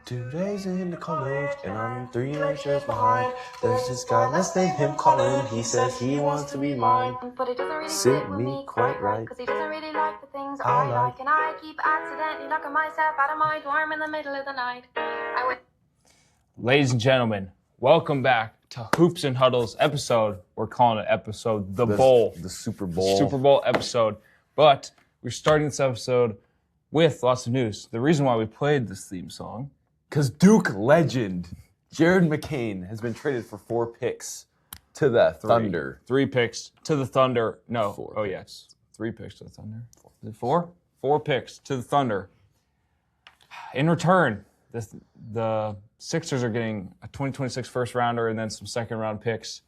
2 days into college, and I'm 3 lectures behind. There's this guy, let's name him Colin. He says he wants to be mine. But it doesn't really Sit fit with me me quite right. Cause he doesn't really like the things I I like. And I keep accidentally locking myself out of my dorm in the middle of the night. Ladies and gentlemen, welcome back to Hoops and Huddles episode. We're calling it episode The Bowl. The Super Bowl. Super Bowl episode. But we're starting this episode with lots of news. The reason why we played this theme song, Because Duke legend Jared McCain has been traded for 4 picks to the Thunder. 3 picks to the Thunder. No. 4 Oh, picks. yes. 3 picks to the Thunder. Is it 4? 4 picks to the Thunder. In return, the Sixers are getting a 2026 first rounder and then some second round picks.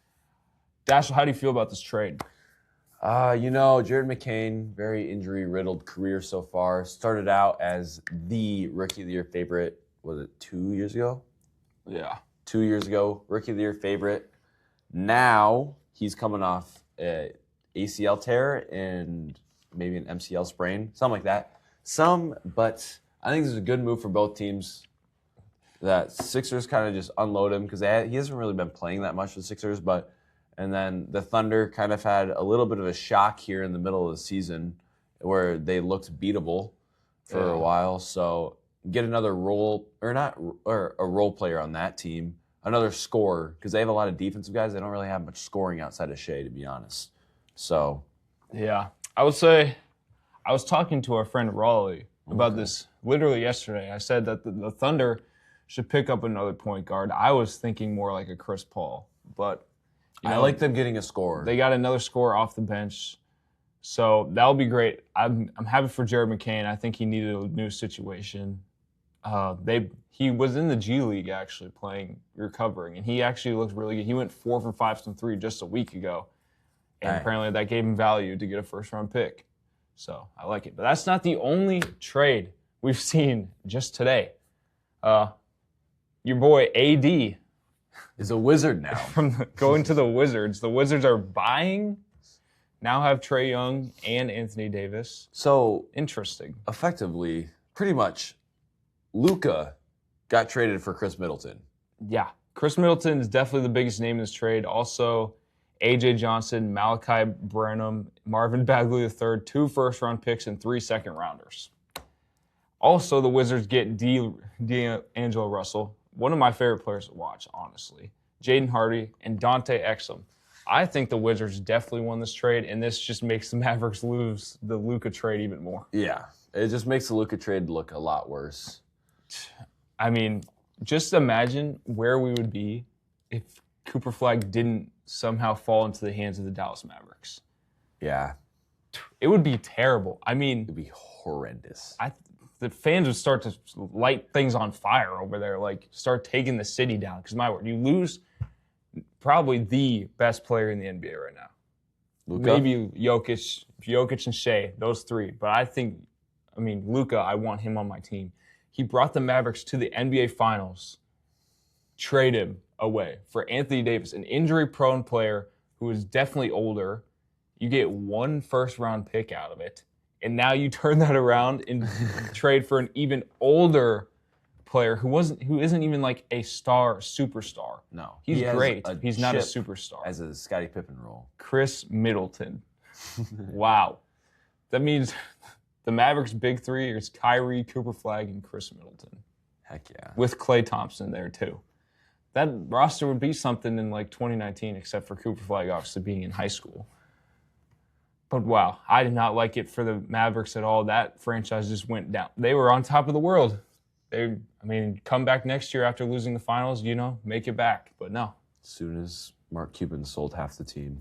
Dashel, how do you feel about this trade? Jared McCain, very injury-riddled career so far. Started out as the Rookie of the Year favorite, was it 2 years ago? Yeah. 2 years ago, Rookie of the Year favorite. Now he's coming off an ACL tear and maybe an MCL sprain, something like that. But I think this is a good move for both teams. That Sixers kind of just unload him because he hasn't really been playing that much for the Sixers, and then the Thunder kind of had a little bit of a shock here in the middle of the season where they looked beatable for a while. So get another role player on that team, another scorer, because they have a lot of defensive guys. They don't really have much scoring outside of Shea, to be honest. So, yeah, I would say I was talking to our friend Raleigh about this literally yesterday. I said that the Thunder should pick up another point guard. I was thinking more like a Chris Paul, but I like them getting a scorer. They got another scorer off the bench, so that'll be great. I'm happy for Jared McCain. I think he needed a new situation. He was in the G League actually recovering, and he actually looked really good. He went 4 for 5 from 3 just a week ago, and apparently that gave him value to get a first-round pick. So I like it. But that's not the only trade we've seen just today. Your boy AD is a Wizard now. Going to the Wizards. The Wizards are now have Trae Young and Anthony Davis. So interesting. Effectively, pretty much, Luka got traded for Chris Middleton. Yeah. Chris Middleton is definitely the biggest name in this trade. Also, A.J. Johnson, Malachi Branham, Marvin Bagley III, 2 first-round picks and 3 second-rounders. Also, the Wizards get D'Angelo Russell, one of my favorite players to watch, honestly. Jaden Hardy and Dante Exum. I think the Wizards definitely won this trade, and this just makes the Mavericks lose the Luka trade even more. Yeah, it just makes the Luka trade look a lot worse. I mean, just imagine where we would be if Cooper Flag didn't somehow fall into the hands of the Dallas Mavericks. Yeah. It would be terrible. I mean, it'd be horrendous. The fans would start to light things on fire over there, like start taking the city down. Because my word, you lose probably the best player in the NBA right now. Luka? Maybe Jokic and Shea, those 3. But Luka, I want him on my team. He brought the Mavericks to the NBA Finals. Trade him away for Anthony Davis, an injury-prone player who is definitely older. You get 1 first-round pick out of it. And now you turn that around and trade for an even older player who isn't even like a superstar. No. He's great. He's not a superstar. As a Scottie Pippen role. Chris Middleton. Wow. That means the Mavericks' big 3 is Kyrie, Cooper Flag, and Chris Middleton. Heck yeah. With Klay Thompson there too. That roster would be something in like 2019, except for Cooper Flag obviously being in high school. But wow, I did not like it for the Mavericks at all. That franchise just went down. They were on top of the world. Come back next year after losing the finals, make it back. But no. As soon as Mark Cuban sold half the team.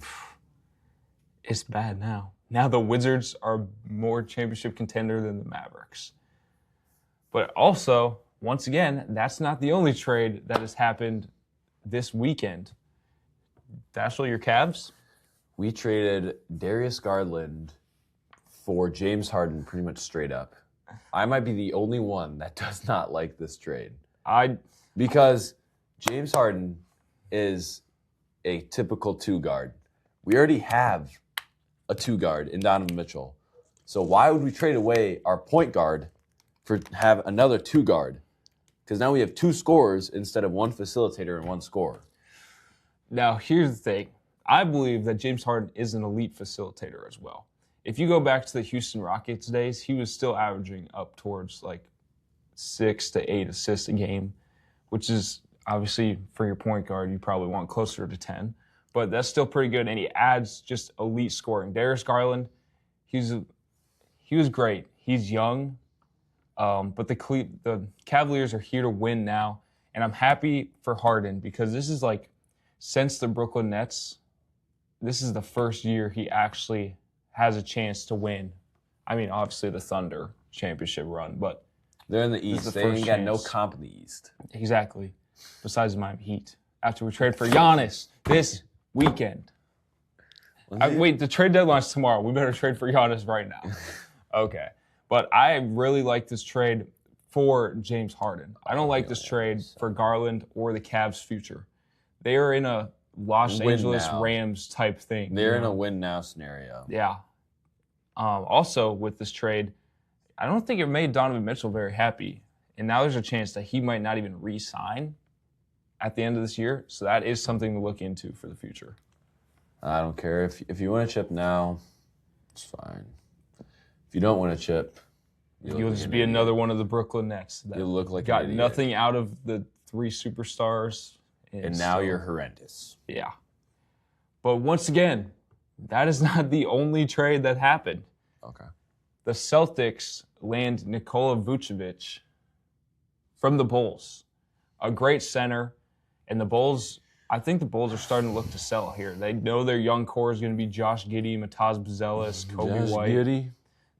It's bad now. Now the Wizards are more championship contender than the Mavericks. But also, once again, that's not the only trade that has happened this weekend. Dashel, your Cavs? We traded Darius Garland for James Harden pretty much straight up. I might be the only one that does not like this trade. Because James Harden is a typical 2 guard. We already have a 2 guard in Donovan Mitchell. So why would we trade away our point guard have another 2 guard? Because now we have 2 scorers instead of 1 facilitator and 1 scorer. Now, here's the thing. I believe that James Harden is an elite facilitator as well. If you go back to the Houston Rockets days, he was still averaging up towards like 6 to 8 assists a game, which is obviously for your point guard, you probably want closer to 10. But that's still pretty good, and he adds just elite scoring. Darius Garland, he was great. He's young, but the Cavaliers are here to win now, and I'm happy for Harden because this is like, since the Brooklyn Nets, this is the first year he actually has a chance to win. I mean, obviously the Thunder championship run, but they're in the East. They ain't got no comp in the East. Exactly. Besides the Miami Heat. After we trade for Giannis this weekend. Wait, the trade deadline's tomorrow. We better trade for Giannis right now. Okay. But I really like this trade for James Harden. I don't like this trade for Garland or the Cavs' future. They are in a Los Angeles Rams type thing. They're in a win now scenario. Yeah. Also, with this trade, I don't think it made Donovan Mitchell very happy. And now there's a chance that he might not even re-sign at the end of this year. So that is something to look into for the future. I don't care. If you win a chip now, it's fine. If you don't win a chip, you'll just be another one of the Brooklyn Nets that you'll look like got nothing out of the 3 superstars. And now you're horrendous. Yeah. But once again, that is not the only trade that happened. Okay. The Celtics land Nikola Vucevic from the Bulls. A great center. And the Bulls, I think the Bulls are starting to look to sell here. They know their young core is going to be Josh Giddey, Mataz Buzelis, Kobe White. Giddey.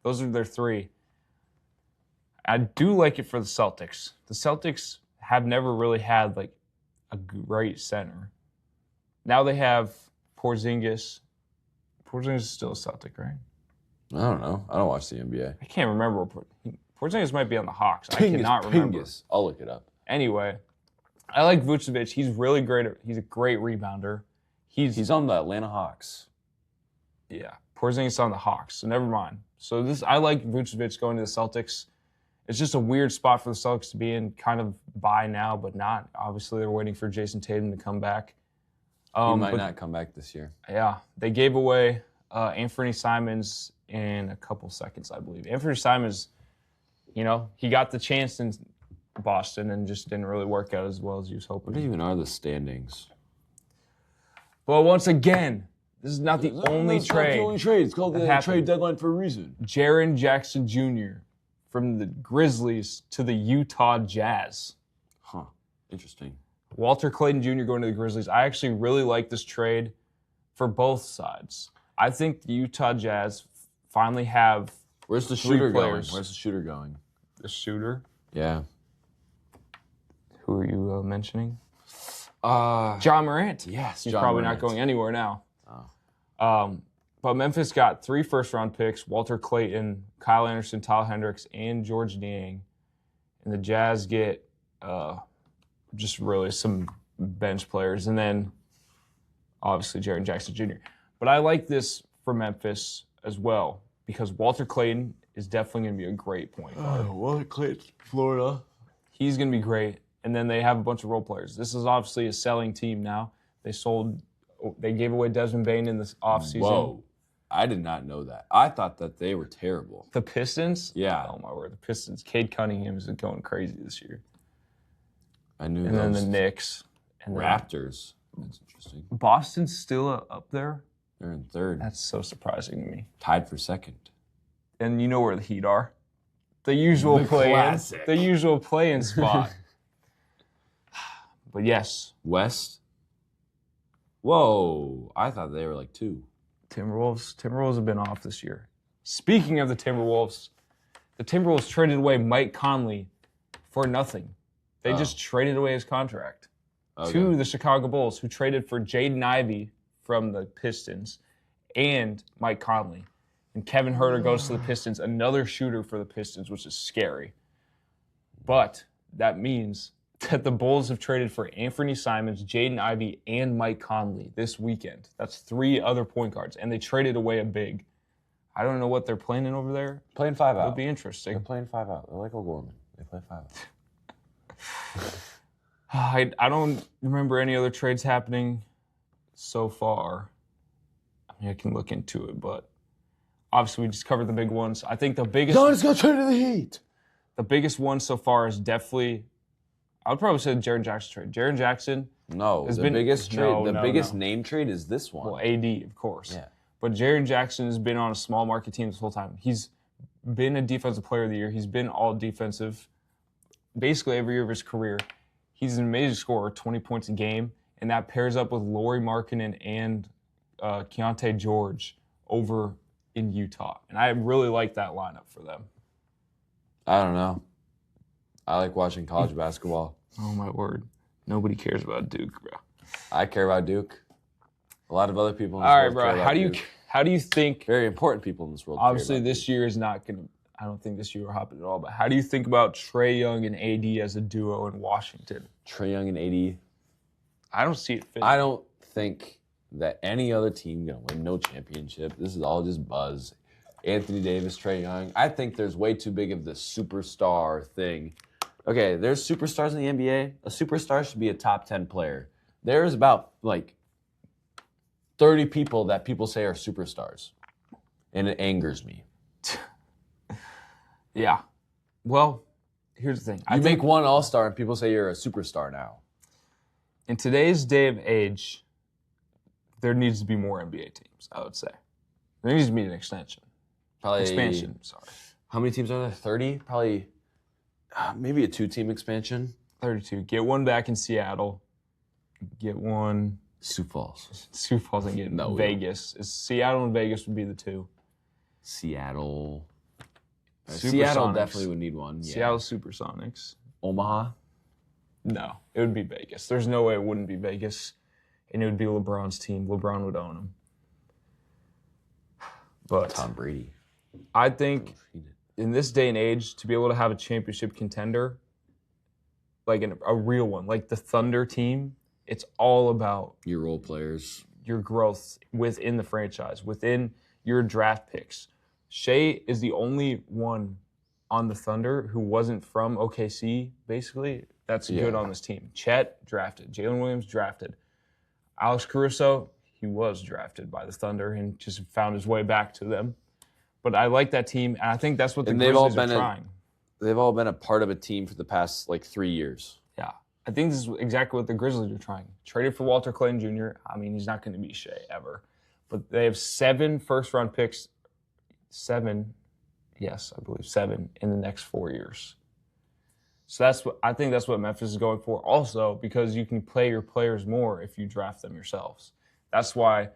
Those are their 3. I do like it for the Celtics. The Celtics have never really had like a great center. Now they have Porzingis. Porzingis is still a Celtic, right? I don't know. I don't watch the NBA. I can't remember. Porzingis might be on the Hawks. I cannot remember. I'll look it up. Anyway, I like Vucevic. He's really great. He's a great rebounder. He's on the Atlanta Hawks. Yeah, Porzingis on the Hawks. So never mind. So I like Vucevic going to the Celtics. It's just a weird spot for the Celtics to be in, kind of buy now, but not. Obviously, they're waiting for Jason Tatum to come back. He might not come back this year. Yeah, they gave away Anthony Simons in a couple seconds, I believe. Anthony Simons, he got the chance in Boston and just didn't really work out as well as he was hoping. What even are the standings? Well, once again, this is not the only trade. Not the only trade. It's called the trade deadline for a reason. Jaren Jackson Jr. from the Grizzlies to the Utah Jazz. Huh. Interesting. Walter Clayton Jr. going to the Grizzlies. I actually really like this trade for both sides. I think the Utah Jazz finally have Where's the 3 shooter players. going? Where's the shooter going? The shooter? Yeah. Who are you mentioning? John Morant. Yes, He's John probably Morant. not going anywhere now. Oh. But Memphis got 3 first-round picks, Walter Clayton, Kyle Anderson, Tyler Hendricks, and George Niang. And the Jazz get just really some bench players. And then, obviously, Jaren Jackson Jr. But I like this for Memphis as well because Walter Clayton is definitely going to be a great point guard. Walter Clayton, Florida. He's going to be great. And then they have a bunch of role players. This is obviously a selling team now. They gave away Desmond Bane in this offseason. Whoa. I did not know that. I thought that they were terrible. The Pistons? Yeah. Oh, my word. The Pistons. Cade Cunningham is going crazy this year. I knew And then the Knicks. And Raptors. That's interesting. Boston's still up there? They're in 3rd. That's so surprising to me. Tied for 2nd. And you know where the Heat are. The usual play-in. The usual play-in spot. But yes. West? Whoa. I thought they were like 2. Timberwolves have been off this year. Speaking of the Timberwolves traded away Mike Conley for nothing. They just traded away his contract to the Chicago Bulls, who traded for Jaden Ivey from the Pistons and Mike Conley. And Kevin Huerter goes to the Pistons, another shooter for the Pistons, which is scary. But that means that the Bulls have traded for Anthony Simons, Jaden Ivey, and Mike Conley this weekend. That's 3 other point guards, and they traded away a big. I don't know what they're planning over there. Playing 5 out. It'll be interesting. They're playing 5 out. They're like O'Gorman. They play 5 out. I don't remember any other trades happening so far. I mean, I can look into it, but obviously we just covered the big ones. I think the biggest Giannis got traded to the Heat. The biggest one so far is definitely, I would probably say the Jaren Jackson trade. Jaren Jackson. No, has the been, biggest trade, no, the no, biggest no. name trade is this one. Well, AD, of course. Yeah. But Jaren Jackson has been on a small market team this whole time. He's been a defensive player of the year. He's been all defensive basically every year of his career. He's an amazing scorer, 20 points a game, and that pairs up with Lauri Markkanen and Keontae George over in Utah. And I really like that lineup for them. I don't know. I like watching college basketball. Oh, my word. Nobody cares about Duke, bro. I care about Duke. A lot of other people in this All right, world care bro. about How do you think? Very important people in this world. Obviously, this year is not going to. I don't think this year will happen at all. But how do you think about Trae Young and AD as a duo in Washington? Trae Young and AD. I don't see it fitting. I don't think that any other team gonna win no championship. This is all just buzz. Anthony Davis, Trae Young. I think there's way too big of the superstar thing. Okay, there's superstars in the NBA. A superstar should be a top 10 player. There's about like 30 people that people say are superstars, and it angers me. Yeah. Well, here's the thing. You make one all-star and people say you're a superstar now. In today's day of age, there needs to be more NBA teams, I would say. There needs to be an expansion. Sorry. How many teams are there? 30? Probably maybe a 2-team expansion. 32. Get one back in Seattle. Get one. Sioux Falls. Sioux Falls and get Vegas. Seattle and Vegas would be the two. Seattle. Supersonics. Seattle definitely would need one. Yeah. Seattle Supersonics. Omaha? No, it would be Vegas. There's no way it wouldn't be Vegas. And it would be LeBron's team. LeBron would own them. But Tom Brady. I think in this day and age, to be able to have a championship contender, like a real one, like the Thunder team, it's all about your role players, your growth within the franchise, within your draft picks. Shea is the only one on the Thunder who wasn't from OKC, basically. That's good on this team. Chet, drafted. Jalen Williams, drafted. Alex Caruso, he was drafted by the Thunder and just found his way back to them. But I like that team, and I think that's what the Grizzlies are trying. They've all been a part of a team for the past, 3 years. Yeah. I think this is exactly what the Grizzlies are trying. Traded for Walter Clayton Jr. I mean, he's not going to be Shea ever. But they have 7 first-round picks. 7, yes, I believe 7 in the next 4 years. So I think that's what Memphis is going for. Also, because you can play your players more if you draft them yourselves. That's why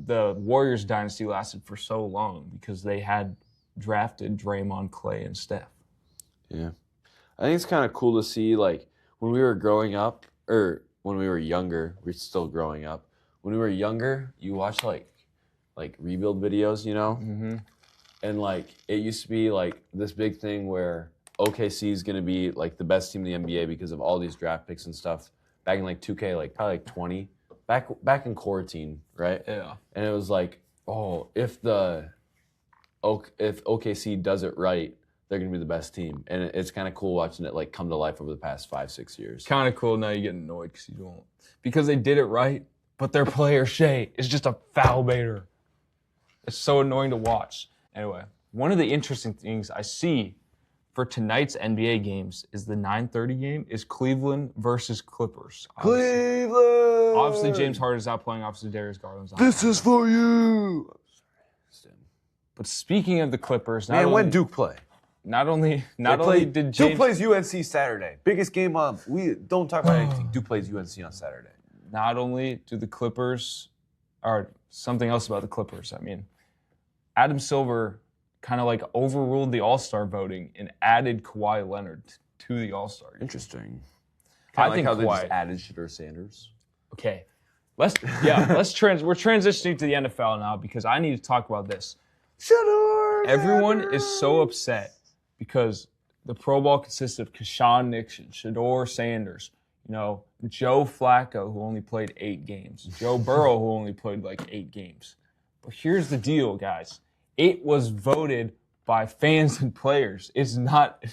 the Warriors dynasty lasted for so long, because they had drafted Draymond, Clay, and Steph. Yeah. I think it's kind of cool to see, when we were growing up, or when we were younger, we're still growing up. When we were younger, you watch, rebuild videos, you know? Mm-hmm. And, it used to be, this big thing where OKC is going to be, the best team in the NBA because of all these draft picks and stuff. Back in, 2K, probably 20. Back in quarantine, right? Yeah. And it was if OKC does it right, they're going to be the best team. And it's kind of cool watching it, come to life over the past 5-6 years. Kind of cool. Now you get annoyed because you don't. Because they did it right, but their player, Shea, is just a foul baiter. It's so annoying to watch. Anyway, one of the interesting things I see for tonight's NBA games is the 9:30 game is Cleveland versus Clippers. Cleveland! Obviously, James Harden's not playing. Obviously, Darius Garland's not This playing. is for you! But speaking of the Clippers, when Duke play? Not only did James... Duke plays UNC Saturday. Biggest game of... We don't talk about anything. Duke plays UNC on Saturday. Not only do the Clippers... Or something else about the Clippers, I mean. Adam Silver kind of overruled the All-Star voting and added Kawhi Leonard to the All-Star game. Interesting. I think how they Kawhi... just added Shedeur Sanders. Okay. We're transitioning to the NFL now because I need to talk about this. Shedeur Everyone Sanders! is so upset because the Pro Bowl consists of Keshawn Nixon, Shedeur Sanders, Joe Flacco, who only played 8 games, Joe Burrow, who only played 8 games. But here's the deal, guys. It was voted by fans and players. It's not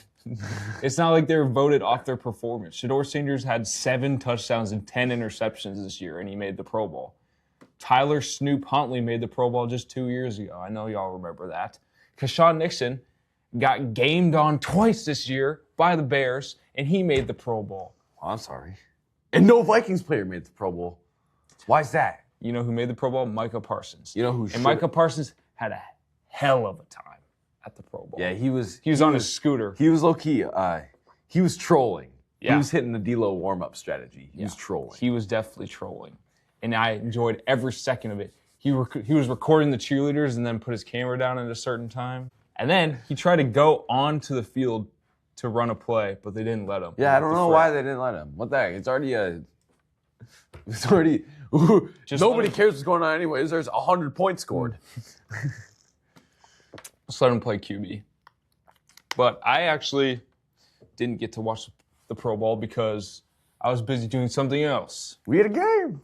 like they were voted off their performance. Shedeur Sanders had 7 touchdowns and 10 interceptions this year, and he made the Pro Bowl. Tyler Snoop Huntley made the Pro Bowl just 2 years ago. I know y'all remember that. Keshawn Nixon got gamed on twice this year by the Bears, and he made the Pro Bowl. Oh, I'm sorry. And no Vikings player made the Pro Bowl. Why is that? You know who made the Pro Bowl? Micah Parsons. You know who? And Micah Parsons had a hell of a time at the Pro Bowl. Yeah, he was on his scooter. He was low key. He was trolling. Yeah. He was hitting the D-Lo warm-up strategy. He was trolling. He was definitely trolling, and I enjoyed every second of it. He was recording the cheerleaders and then put his camera down at a certain time, and then he tried to go onto the field to run a play, but they didn't let him. Yeah, I don't know why they didn't let him. What the heck? It's already nobody cares what's going on anyways. There's 100 points scored. Just let him play QB. But I actually didn't get to watch the Pro Bowl because I was busy doing something else. We had a game.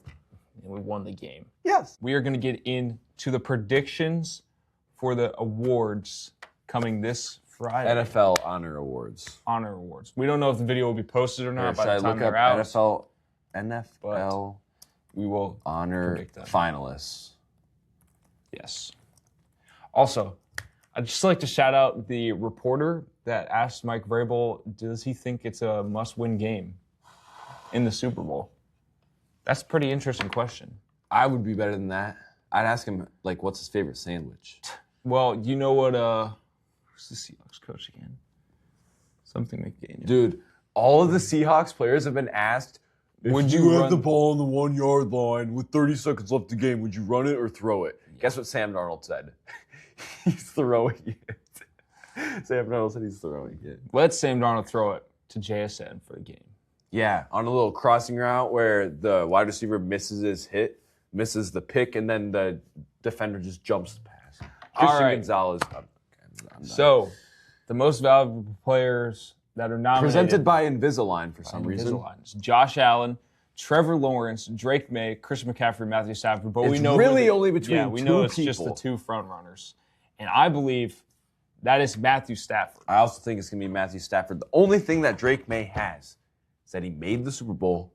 And we won the game. Yes. We are going to get into the predictions for the awards coming this Friday. NFL Honor Awards. Honor Awards. We don't know if the video will be posted or not Should by I the time look they're up out. NFL We will Honor predict them. finalists. Yes. Also, I'd just like to shout out the reporter that asked Mike Vrabel, does he think it's a must-win game in the Super Bowl? That's a pretty interesting question. I would be better than that. I'd ask him, like, what's his favorite sandwich? Well, you know what, who's the Seahawks coach again? Something McDaniel. Dude, all of the Seahawks players have been asked, Would you have run- the ball on the 1 yard line with 30 seconds left in the game, would you run it or throw it? Guess what Sam Darnold said? He's throwing it. Sam Darnold said he's throwing it. Let Sam Darnold throw it to JSN for the game. Yeah, on a little crossing route where the wide receiver misses his hit, misses the pick, and then the defender just jumps the pass. Christian right. Gonzalez. I'm done. So, the most valuable players that are nominated. Presented by Invisalign for some reason. Invisalign. Josh Allen, Trevor Lawrence, Drake May, Christian McCaffrey, Matthew Stafford. But It's we know really only between yeah, we two know it's people. just the 2 front runners. And I believe that is Matthew Stafford. I also think it's going to be Matthew Stafford. The only thing that Drake May has is that he made the Super Bowl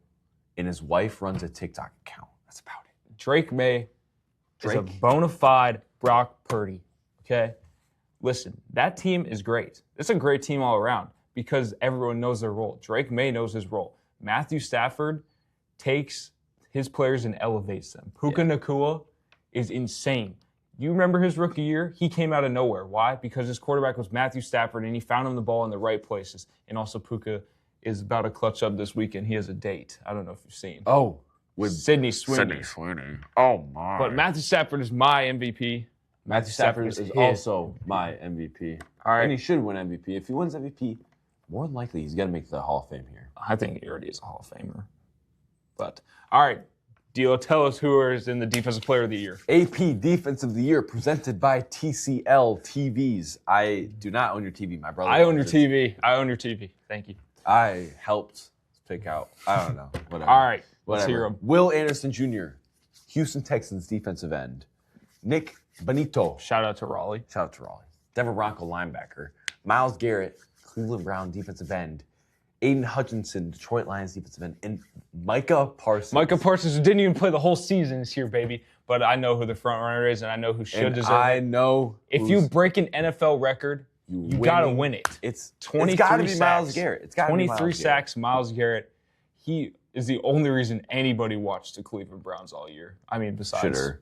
and his wife runs a TikTok account. That's about it. Drake May is a Drake. bona fide Brock Purdy. Okay? Listen, that team is great. It's a great team all around because everyone knows their role. Drake May knows his role. Matthew Stafford takes his players and elevates them. Puka Nacua is insane. You remember his rookie year? He came out of nowhere. Why? Because his quarterback was Matthew Stafford, and he found him the ball in the right places. And also Puka is about to clutch up this weekend. He has a date. I don't know if you've seen. Oh, with Sydney Sweeney. Sydney Sweeney. Oh, my. But Matthew Stafford is my MVP. Matthew Stafford is his. also my MVP. All right. And he should win MVP. If he wins MVP, more than likely he's going to make the Hall of Fame here. I think he already is a Hall of Famer. But, all right. Dilo, tell us who is in the Defensive Player of the Year. AP Defense of the Year presented by TCL TVs. I do not own your TV, my brother. I own your owns it. TV. I own your TV. Thank you. I helped pick out. I don't know. Whatever. All right. Let's Whatever. hear him. Will Anderson Jr., Houston Texans defensive end. Nick Bonito. Shout out to Raleigh. Shout out to Raleigh. Denver Bronco linebacker. Myles Garrett, Cleveland Brown defensive end. Aiden Hutchinson, Detroit Lions defensive end. And Micah Parsons. Micah Parsons didn't even play the whole season this year, baby. But I know who the front runner is, and I know who should And deserve I it. know. If you break an NFL record, you got to win it. It's 23 got to be sacks. Myles Garrett. It's got to be 23 Myles sacks, Myles Garrett. He is the only reason anybody watched the Cleveland Browns all year. I mean, besides. Shitter.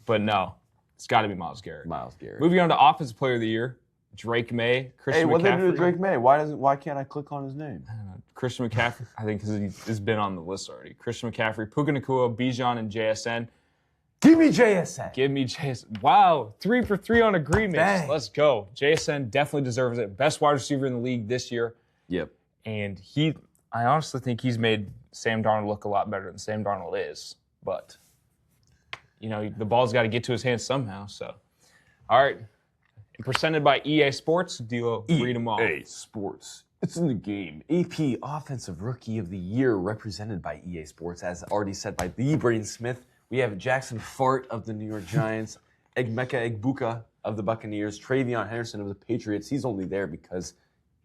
But no, it's got to be Myles Garrett. Myles Garrett. Moving on to Offensive Player of the Year, Drake May, Christian Hey, what McCaffrey. they do to Drake May? Why can't I click on his name? Christian McCaffrey, I think because he's been on the list already. Christian McCaffrey, Puka Nacua, Bijan, and JSN. Give me JSN. Give me JSN. Wow, 3 for 3 on agreements. Dang. Let's go. JSN definitely deserves it. Best wide receiver in the league this year. Yep. And I honestly think he's made Sam Darnold look a lot better than Sam Darnold is. But, the ball's got to get to his hands somehow. So, all right. And presented by EA Sports. Dilo, read them all. EA Sports. It's in the game. AP Offensive Rookie of the Year represented by EA Sports, as already said by the Braden Smith. We have Jackson Fart of the New York Giants, Egmeka Egbuka of the Buccaneers. Travion Henderson of the Patriots. He's only there because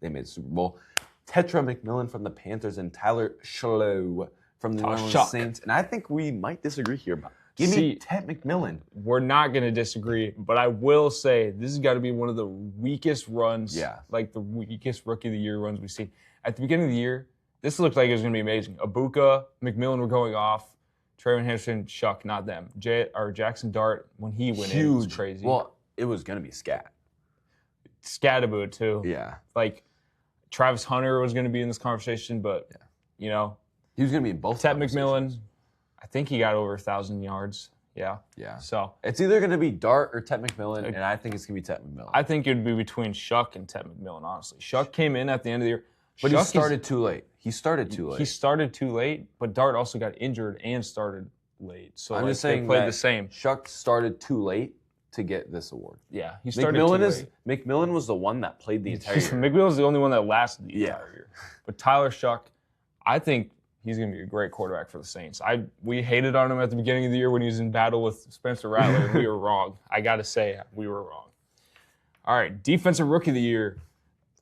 they made the Super Bowl. Tetra McMillan from the Panthers and Tyler Schlow from the New Orleans Saints. And I think we might disagree here. Give me Tet McMillan. We're not going to disagree, but I will say this has got to be one of the weakest runs, like the weakest Rookie of the Year runs we've seen. At the beginning of the year, this looked like it was going to be amazing. Abuka, McMillan were going off. Travion Henderson, Shuck, not them. Jackson Dart, when he went in, it was crazy. Well, it was going to be Scat. Scatterboot, too. Yeah. Like, Travis Hunter was going to be in this conversation, but, you know. He was going to be in both. Tet McMillan, I think he got over 1,000 yards. Yeah. Yeah. So it's either going to be Dart or Tet McMillan, and I think it's going to be Tet McMillan. I think it would be between Shuck and Tet McMillan, honestly. Shuck came in at the end of the year. But he started too late. He started too late, but Dart also got injured and started late. So I'm just saying they played the same. Shuck started too late to get this award. Yeah, he started too late. McMillan was the one that played the entire year. McMillan was the only one that lasted the entire year. But Tyler Shuck, I think he's going to be a great quarterback for the Saints. We hated on him at the beginning of the year when he was in battle with Spencer Rattler, and we were wrong. I got to say, we were wrong. All right, Defensive Rookie of the Year.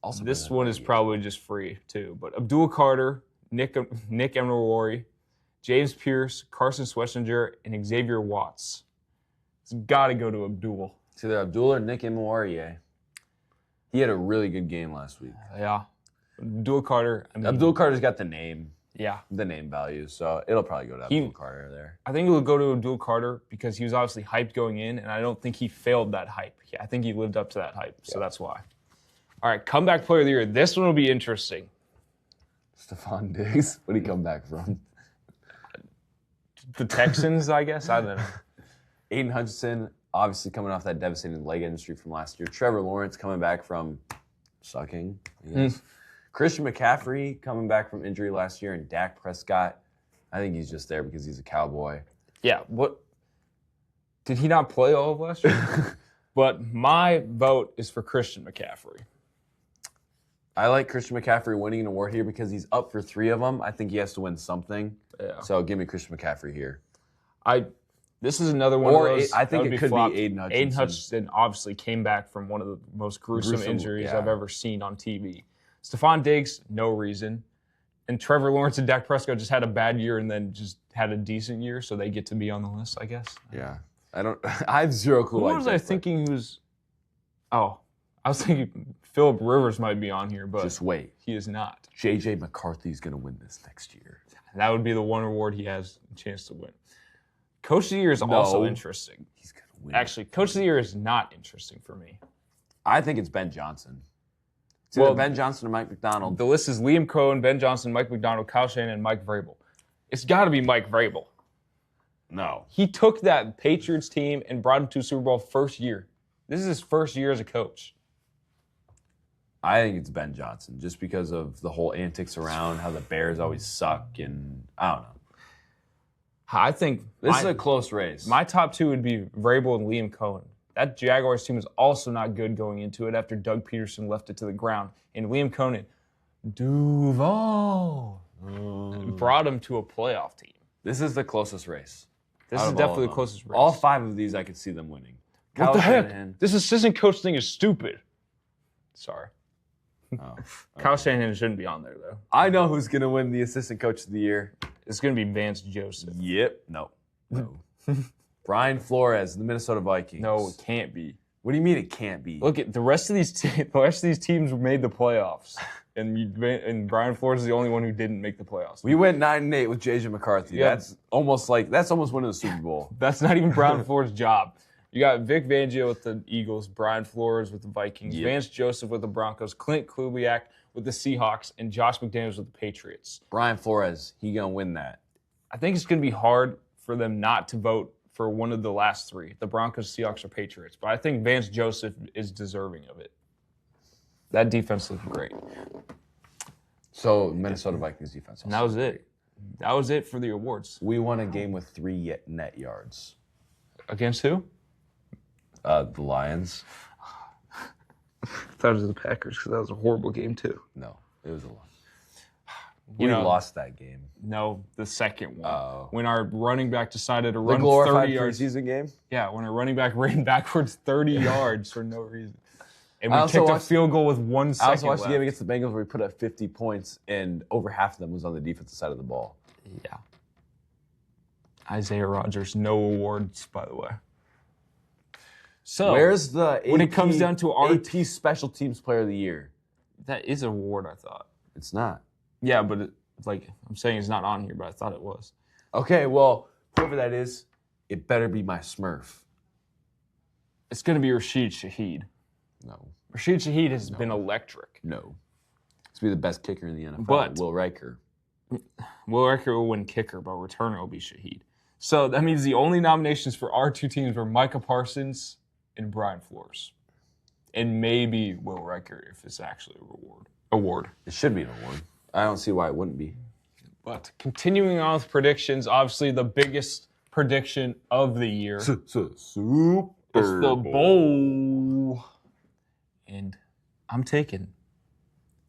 Also, this one is probably just free, too. But Abdul Carter, Nick Emilwari, James Pierce, Carson Schlesinger, and Xavier Watts. It's got to go to Abdul. It's either Abdul or Nick Emilwari. He had a really good game last week. Yeah. Abdul Carter. Abdul Carter's got the name. Yeah. The name value. So it'll probably go to Abdul Carter there. I think it will go to Abdul Carter because he was obviously hyped going in, and I don't think he failed that hype. I think he lived up to that hype, so that's why. All right, comeback player of the year. This one will be interesting. Stephon Diggs. Where did he come back from? The Texans, I guess. I don't know. Aiden Hutchinson, obviously coming off that devastating leg injury from last year. Trevor Lawrence coming back from sucking, I guess. Christian McCaffrey coming back from injury last year, and Dak Prescott. I think he's just there because he's a Cowboy. Yeah. What? Did he not play all of last year? But my vote is for Christian McCaffrey. I like Christian McCaffrey winning an award here because he's up for 3 of them. I think he has to win something. Yeah. So give me Christian McCaffrey here. This is another one or of those. I think it could flopped. be Aiden Hutchinson. Aiden Hutchinson obviously came back from one of the most gruesome injuries I've ever seen on TV. Stephon Diggs, no reason. And Trevor Lawrence and Dak Prescott just had a bad year and then just had a decent year, so they get to be on the list, I guess. Yeah. I have zero clue. Who was I thinking was... Oh, I was thinking Phillip Rivers might be on here, but just wait. He is not. J.J. McCarthy's going to win this next year. That would be the one award he has a chance to win. Coach of the Year is also interesting. He's going to win. Actually, Coach of the Year is not interesting for me. I think it's Ben Johnson. It's either Ben Johnson or Mike McDonald. The list is Liam Cohen, Ben Johnson, Mike McDonald, Kyle Shanahan, and Mike Vrabel. It's got to be Mike Vrabel. No. He took that Patriots team and brought him to a Super Bowl first year. This is his first year as a coach. I think it's Ben Johnson just because of the whole antics around how the Bears always suck, and I don't know. I think this is a close race. My top 2 would be Vrabel and Liam Cohen. That Jaguars team was also not good going into it after Doug Peterson left it to the ground. And Liam Cohen, Duval, brought him to a playoff team. This is the closest race. This is definitely the closest race. All 5 of these I could see them winning. What the heck? This assistant coach thing is stupid. Sorry. Oh, Kyle Shanahan shouldn't be on there, though. I know who's going to win the assistant coach of the year. It's going to be Vance Joseph. Yep. No. Brian Flores, the Minnesota Vikings. No, it can't be. What do you mean it can't be? Look, the rest of these teams made the playoffs, and Brian Flores is the only one who didn't make the playoffs. We went 9-8 with J.J. McCarthy. Yeah. That's almost winning the Super Bowl. That's not even Brian Flores' job. You got Vic Fangio with the Eagles, Brian Flores with the Vikings, Vance Joseph with the Broncos, Clint Kubiak with the Seahawks, and Josh McDaniels with the Patriots. Brian Flores, he gonna win that. I think it's gonna be hard for them not to vote for one of the last 3, the Broncos, Seahawks, or Patriots. But I think Vance Joseph is deserving of it. That defense looked great. So Minnesota Vikings defense. And that was it. That was it for the awards. We won a game with 3 net yards. Against who? The Lions. I thought it was the Packers because that was a horrible game too. No, it was a loss. We lost that game. No, the second one. Oh. When our running back decided to The run 30 glorified yards. preseason game? Yeah, when our running back ran backwards 30 yards for no reason. And we I also kicked a watched- field goal with 1 second I also watched left. the game against the Bengals where we put up 50 points, and over half of them was on the defensive side of the ball. Yeah. Isaiah Rodgers, no awards, by the way. So Where's the when it comes down to our AP Special Teams Player of the Year? that is an award, I thought. It's not. Yeah, but I'm saying it's not on here, but I thought it was. Okay, well, whoever that is, it better be my Smurf. It's going to be Rashid Shaheed. No. Rashid Shaheed has been electric. No. He's be the best kicker in the NFL. But- Will Riker. Will Riker will win kicker, but returner will be Shaheed. So that means the only nominations for our two teams were Micah Parsons and Brian Flores. And maybe Will Riker if it's actually a award. It should be an award. I don't see why it wouldn't be. But continuing on with predictions, obviously the biggest prediction of the year is Super the Bowl. And I'm taking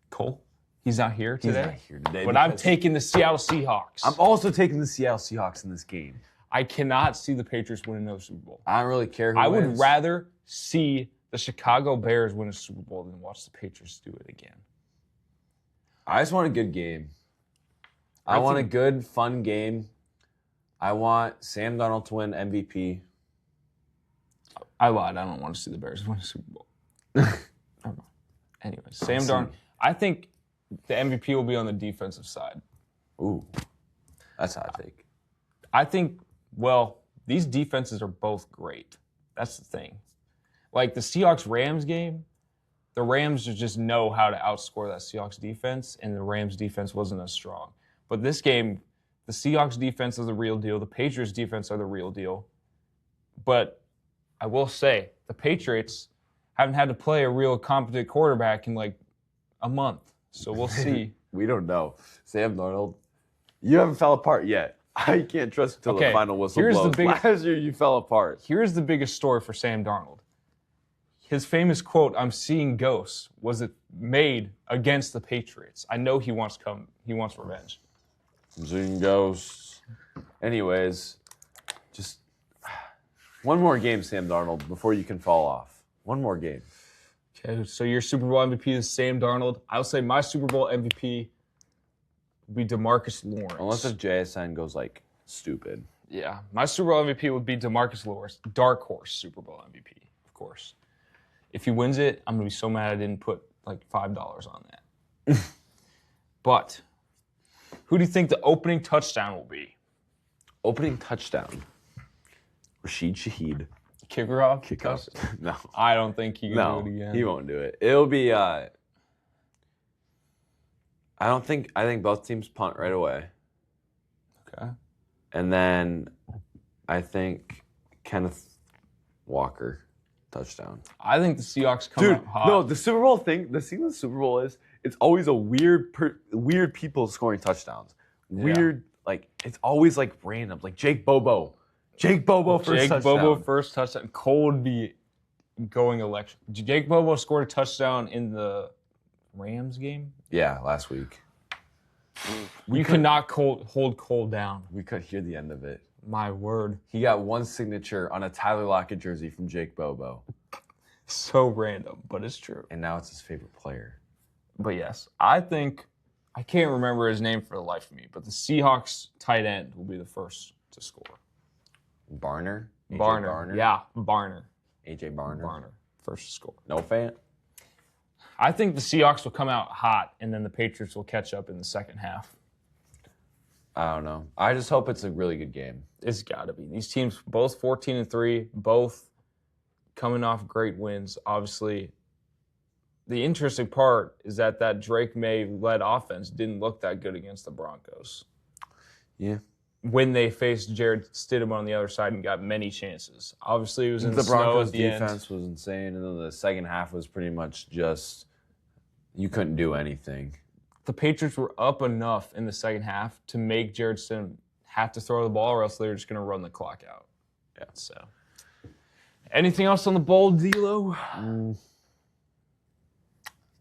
Cole. He's not here He's today. not here today. But I'm because taking the Seattle Seahawks. I'm also taking the Seattle Seahawks in this game. I cannot see the Patriots win another Super Bowl. I don't really care who I wins. would rather see the Chicago Bears win a Super Bowl than watch the Patriots do it again. I just want a good game. I want a good, fun game. I want Sam Darnold to win MVP. I lied. I don't want to see the Bears win a Super Bowl. I don't know. Anyway, Sam Darnold. I think the MVP will be on the defensive side. Ooh, that's a hot take. I think, well, these defenses are both great. That's the thing. Like the Seahawks-Rams game, the Rams just know how to outscore that Seahawks defense, and the Rams defense wasn't as strong. But this game, the Seahawks defense is the real deal. The Patriots defense are the real deal. But I will say, the Patriots haven't had to play a real competent quarterback in like a month. So we'll see. We don't know. Sam Darnold, you haven't fell apart yet. I can't trust until the final whistle here's blows. the biggest- Last year you fell apart. Here's the biggest story for Sam Darnold. His famous quote, "I'm seeing ghosts," was it made against the Patriots. I know he wants revenge. Zoom ghosts. Anyways, just one more game, Sam Darnold, before you can fall off. One more game. Okay, so your Super Bowl MVP is Sam Darnold. I'll say my Super Bowl MVP would be DeMarcus Lawrence. Unless if JSN goes like stupid. Yeah, my Super Bowl MVP would be DeMarcus Lawrence, dark horse Super Bowl MVP, of course. If he wins it, I'm gonna be so mad I didn't put like $5 on that. But who do you think the opening touchdown will be? Opening touchdown. Rashid Shaheed. Kickoff? Kickoff. No. I don't think he can No, do it again. he won't do it. It'll be I think both teams punt right away. Okay. And then I think Kenneth Walker touchdown. I think the Seahawks come Dude, out hot. no, the Super Bowl thing, the thing with the Super Bowl is it's always a weird people scoring touchdowns. Weird, like it's always like random. Like Jake Bobo first touchdown. Bobo first touchdown. Cole would be going electric. Jake Bobo scored a touchdown in the Rams game. Yeah, last week. You could not hold Cole down. We could hear the end of it. My word. He got one signature on a Tyler Lockett jersey from Jake Bobo. So random, but it's true. And now it's his favorite player. But yes, I think, I can't remember his name for the life of me, but the Seahawks tight end will be the first to score. Barner? AJ Barner. Yeah, Barner. AJ Barner. Barner. First to score. No fan? I think the Seahawks will come out hot, and then the Patriots will catch up in the second half. I don't know. I just hope it's a really good game. It's got to be. These teams, both 14-3, both coming off great wins. Obviously, the interesting part is that Drake May-led offense didn't look that good against the Broncos. Yeah. When they faced Jared Stidham on the other side and got many chances. Obviously, it was in the snow Broncos at the defense end. was insane, and then the second half was pretty much just you couldn't do anything. The Patriots were up enough in the second half to make Jared Stidham have to throw the ball, or else they were just going to run the clock out. Yeah. So, anything else on the bowl, D'Lo?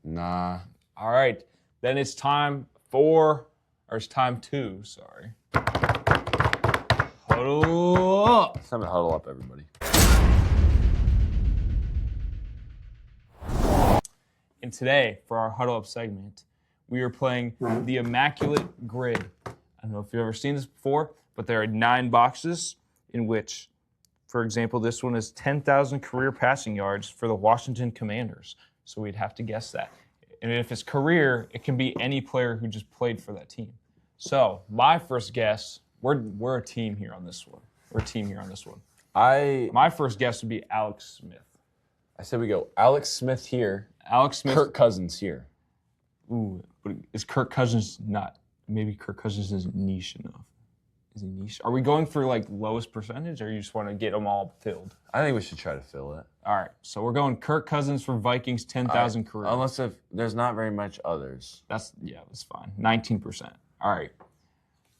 Nah. All right. Then it's time for Or it's time 2, sorry. Huddle up. It's time to huddle up, everybody. And today, for our Huddle Up segment, we are playing the Immaculate Grid. I don't know if you've ever seen this before, but there are 9 boxes in which, for example, this one is 10,000 career passing yards for the Washington Commanders. So we'd have to guess that. And if it's career, it can be any player who just played for that team. So my first guess, we're a team here on this one. My first guess would be Alex Smith. I said we go Alex Smith here. Alex Smith. Kirk Cousins here. Ooh, but is Kirk Cousins not? Maybe Kirk Cousins isn't niche enough. Is he niche? Are we going for like lowest percentage, or you just want to get them all filled? I think we should try to fill it. All right, so we're going Kirk Cousins for Vikings, 10,000 career. Unless if there's not very much others. That's fine. 19%. All right.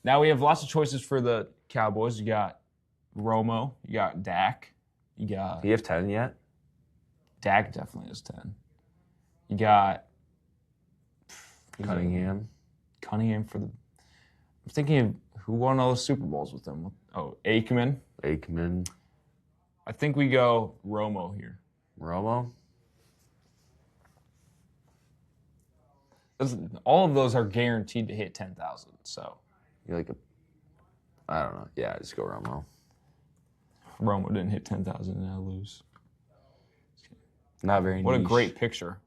Now we have lots of choices for the Cowboys. You got Romo. You got Dak. You got. Do you have 10 yet? Dak definitely has 10. You got Cunningham. Cunningham for the. I'm thinking of who won all the Super Bowls with them. Oh, Aikman. I think we go Romo here. Romo? All of those are guaranteed to hit 10,000. So. You like a. I don't know. Yeah, just go Romo. Romo didn't hit 10,000 and I lose. Not very What niche. a great picture.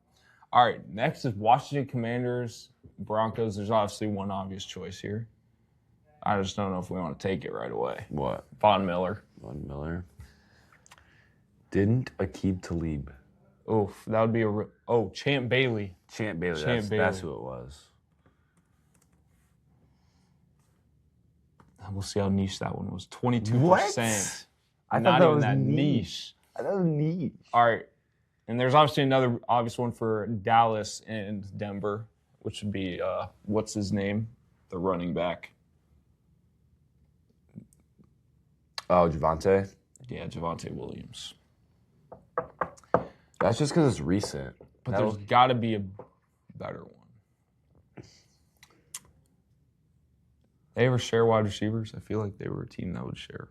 All right, next is Washington Commanders, Broncos. There's obviously one obvious choice here. I just don't know if we want to take it right away. What? Von Miller. Von Miller. Didn't Aqib Talib. Oof, that would be Champ Bailey. Champ Bailey. That's who it was. We'll see how niche that one was. 22%. What? I Not thought that even was that niche. niche. I thought it was niche. All right. And there's obviously another obvious one for Dallas and Denver, which would be, what's his name? The running back. Oh, Javonte? Yeah, Javonte Williams. That's just because it's recent. But there's got to be a better one. They ever share wide receivers? I feel like they were a team that would share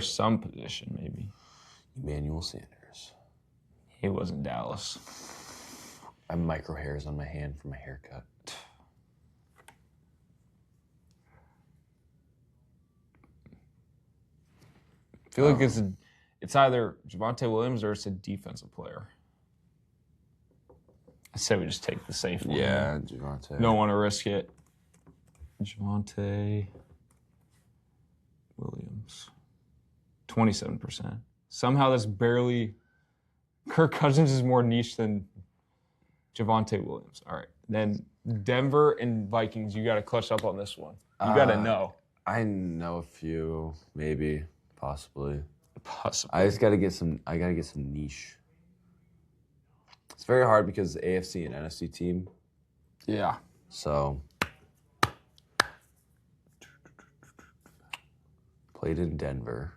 some position, maybe. Emmanuel Sanders. He was in Dallas. I have micro hairs on my hand from a haircut. I feel like it's either Javonte Williams or it's a defensive player. I say we just take the safe one. Yeah, Javonte. Don't want to risk it. Javonte Williams. 27%. Somehow that's barely... Kirk Cousins is more niche than Javonte Williams. All right. Then Denver and Vikings, you got to clutch up on this one. You got to know. I know a few, maybe, possibly. Possibly. I just got to get some. I got to get some niche. It's very hard because the AFC and NFC team. Yeah. So played in Denver.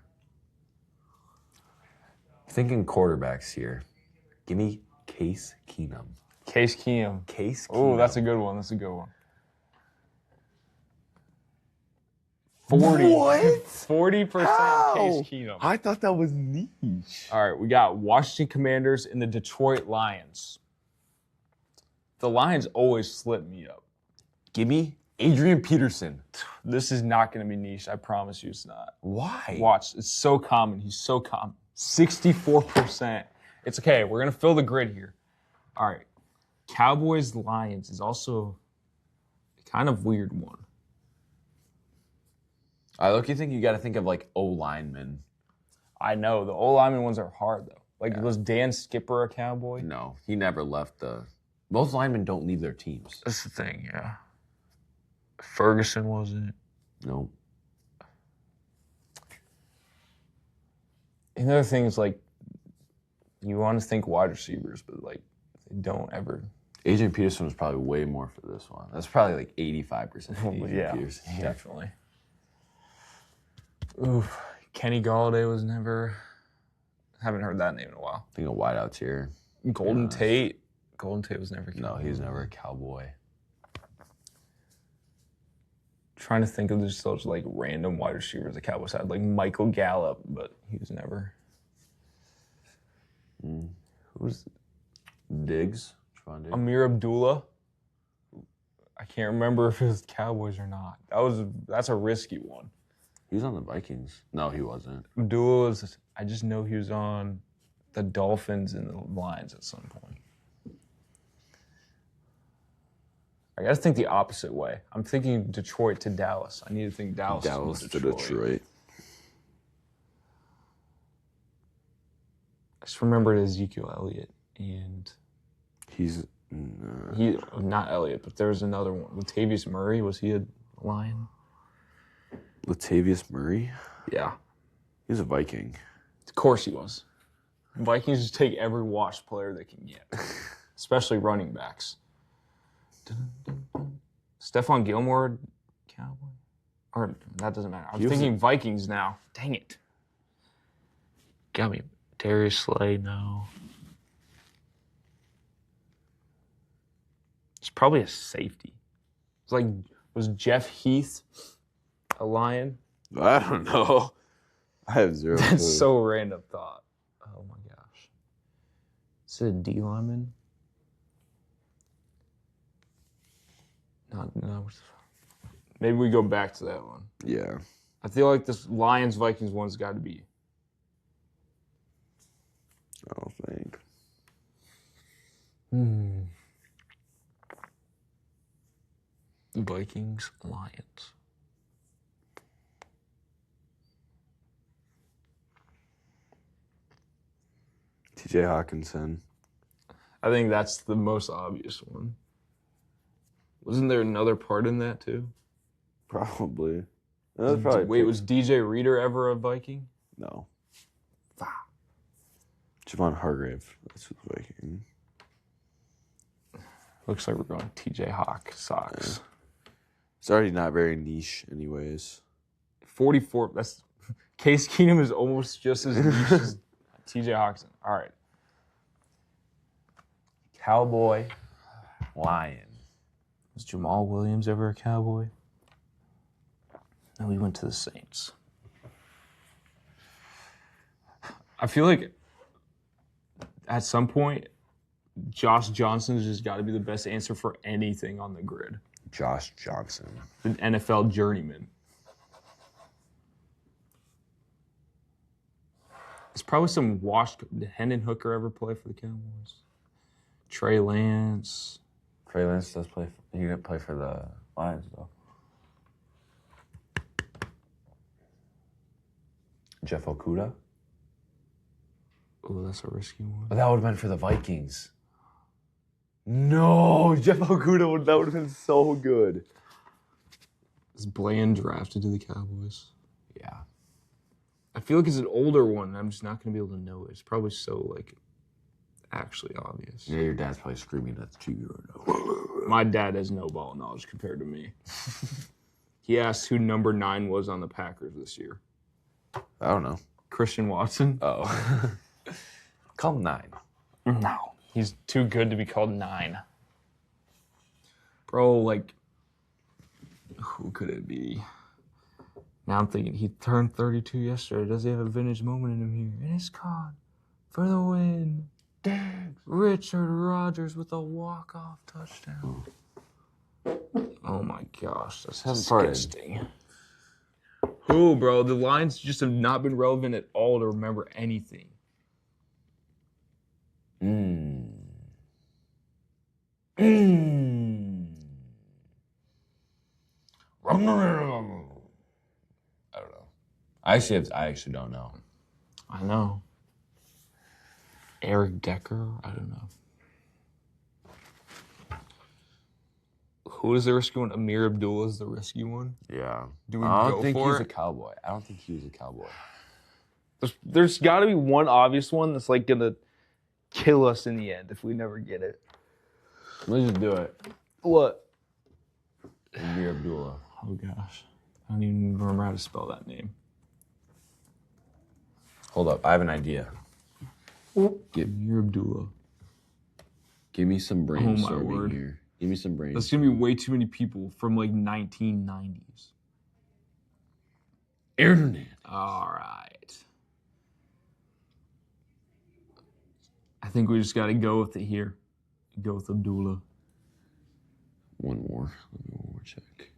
Thinking quarterbacks here. Give me Case Keenum. Case Keenum. Case Keenum. Oh, that's a good one. 40% How? Case Keenum. I thought that was niche. All right, we got Washington Commanders and the Detroit Lions. The Lions always slip me up. Give me Adrian Peterson. This is not going to be niche. I promise you it's not. Why? Watch. It's so common. He's so common. 64%. It's okay. We're going to fill the grid here. All right. Cowboys Lions is also a kind of weird one. I look. You think you got to think of like O linemen. I know. The O-lineman ones are hard, though. Like, was Dan Skipper a Cowboy? No, he never left the. Most linemen don't leave their teams. That's the thing, yeah. Ferguson wasn't. No. Another thing is, like, you want to think wide receivers, but, like, they don't ever. Adrian Peterson was probably way more for this one. That's probably like 85% Adrian Peterson. Yeah. Definitely. Oof. Kenny Galladay was never. Haven't heard that name in a while. I think of wideouts here. Golden Tate. Golden Tate was never. No, he was never a Cowboy. trying to think of just those like random wide receivers the Cowboys had, like Michael Gallup, but he was never. Who's Diggs? Javon Diggs? Amir Abdullah. I can't remember if it was Cowboys or not. That's a risky one. He was on the Vikings. No, he wasn't. Abdullah was. I just know he was on the Dolphins and the Lions at some point. I gotta think the opposite way. I'm thinking Detroit to Dallas. I need to think Dallas To Detroit. I just remembered Ezekiel Elliott and He's he not Elliott, but there's another one. Latavius Murray, was he a Lion? Latavius Murray. Yeah. He was a Viking. Of course he was. Vikings just take every washed player they can get, especially running backs. Stephon Gilmore, Cowboy? Or that doesn't matter. I'm thinking Vikings now. Dang it. Got me. Darius Slay, no. It's probably a safety. It's like, was Jeff Heath a Lion? I don't know. I have zero clue. That's so random thought. Oh my gosh. Is it a D lineman? No. Maybe we go back to that one. Yeah. I feel like this Lions-Vikings one's got to be. I don't think. Vikings, Lions. TJ Hawkinson. I think that's the most obvious one. Wasn't there another part in that too? Probably. That was probably Wait, was DJ Reader ever a Viking? No. Javon Hargrave. That's who's Viking. Looks like we're going TJ Hawk socks. Yeah. It's already not very niche anyways. 44. That's Case Keenum is almost just as niche as TJ Hawkinson. All right. Cowboy, Lion. Was Jamal Williams ever a Cowboy? No, he went to the Saints. I feel like at some point, Josh Johnson's just got to be the best answer for anything on the grid. Josh Johnson. An NFL journeyman. It's probably some washed. Did Hendon Hooker ever play for the Cowboys? Trey Lance. Trey Lance does play. He didn't play for the Lions though. Jeff Okuda. Oh, that's a risky one. But that would have been for the Vikings. No, Jeff Okuda that would have been so good. Is Bland drafted to the Cowboys? Yeah. I feel like it's an older one. And I'm just not going to be able to know it. It's probably so, like, actually obvious. Yeah, your dad's probably screaming at the TV right now. My dad has no ball knowledge compared to me. He asked who number 9 was on the Packers this year. I don't know. Christian Watson? Oh. Call him 9. No. He's too good to be called 9. Bro, like, who could it be? Now I'm thinking, he turned 32 yesterday. Does he have a vintage moment in him here? And it's caught for the win. Richard Rodgers with a walk-off touchdown. Oh my gosh, that's disgusting. Who, bro? The Lions just have not been relevant at all to remember anything. I don't know. I actually don't know. I know. Eric Decker? I don't know. Who is the risky one? Amir Abdullah is the risky one? Yeah. Do we I go don't think for he's it? a cowboy. I don't think he was a cowboy. There's got to be one obvious one that's like going to kill us in the end if we never get it. Let's just do it. What? Amir Abdullah. Oh, gosh. I don't even remember how to spell that name. Hold up. I have an idea. Amir Abdullah. Give me some brainstorming word. here. Give me some brainstorming. That's going to be way too many people from like 1990s. Internet. All right. I think we just got to go with it here. Go with Abdullah. One more. Let me one more check.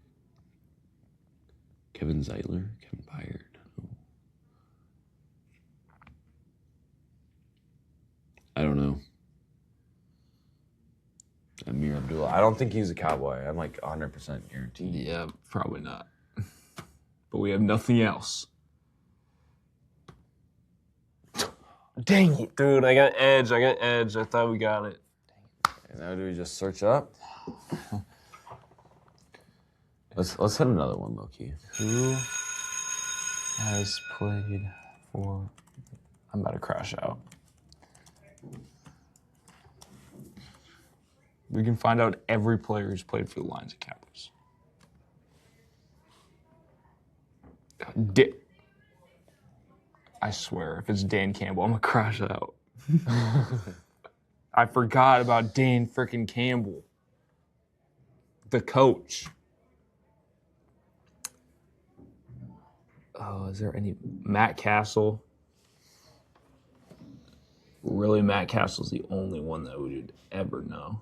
Kevin Zeitler. Kevin Byard. Oh. I don't know. Amir Abdullah. I don't think he's a Cowboy. I'm like 100% guaranteed. Yeah, probably not. But we have nothing else. Dang it, dude. I got edge. I thought we got it. And now do we just search up? Let's hit another one, low-key. Who has played for... I'm about to crash out. We can find out every player who's played for the Lions and Cowboys. I swear, if it's Dan Campbell, I'm gonna crash out. I forgot about Dan frickin' Campbell, the coach. Oh, is there any Matt Castle? Really, Matt Castle's the only one that we would ever know.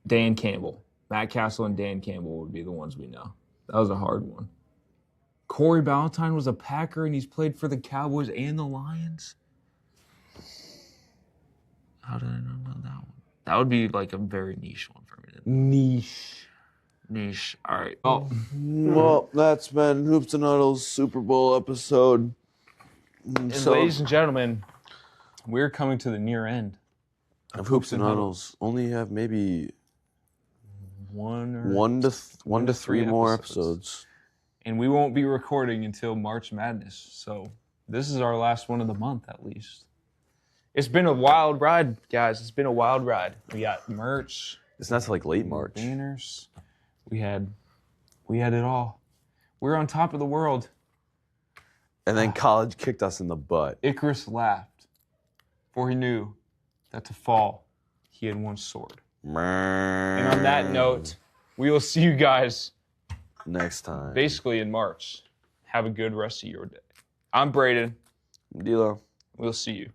Dan Campbell. Matt Castle and Dan Campbell would be the ones we know. That was a hard one. Corey Ballantyne was a Packer, and he's played for the Cowboys and the Lions. How did I not know that one? That would be like a very niche one for me. Niche. All right. Oh, Well, that's been Hoops and Huddles Super Bowl episode. and ladies and gentlemen, we're coming to the near end of Hoops and Huddles. Only have maybe one to three more episodes. And we won't be recording until March Madness. So this is our last one of the month, at least. It's been a wild ride, guys. It's been a wild ride. We got merch. It's not till like late March. Banners. We had it all. We were on top of the world. And then college kicked us in the butt. Icarus laughed, for he knew that to fall, he had one sword. And on that note, we will see you guys next time. basically in March. Have a good rest of your day. I'm Braden. D'Lo. We'll see you.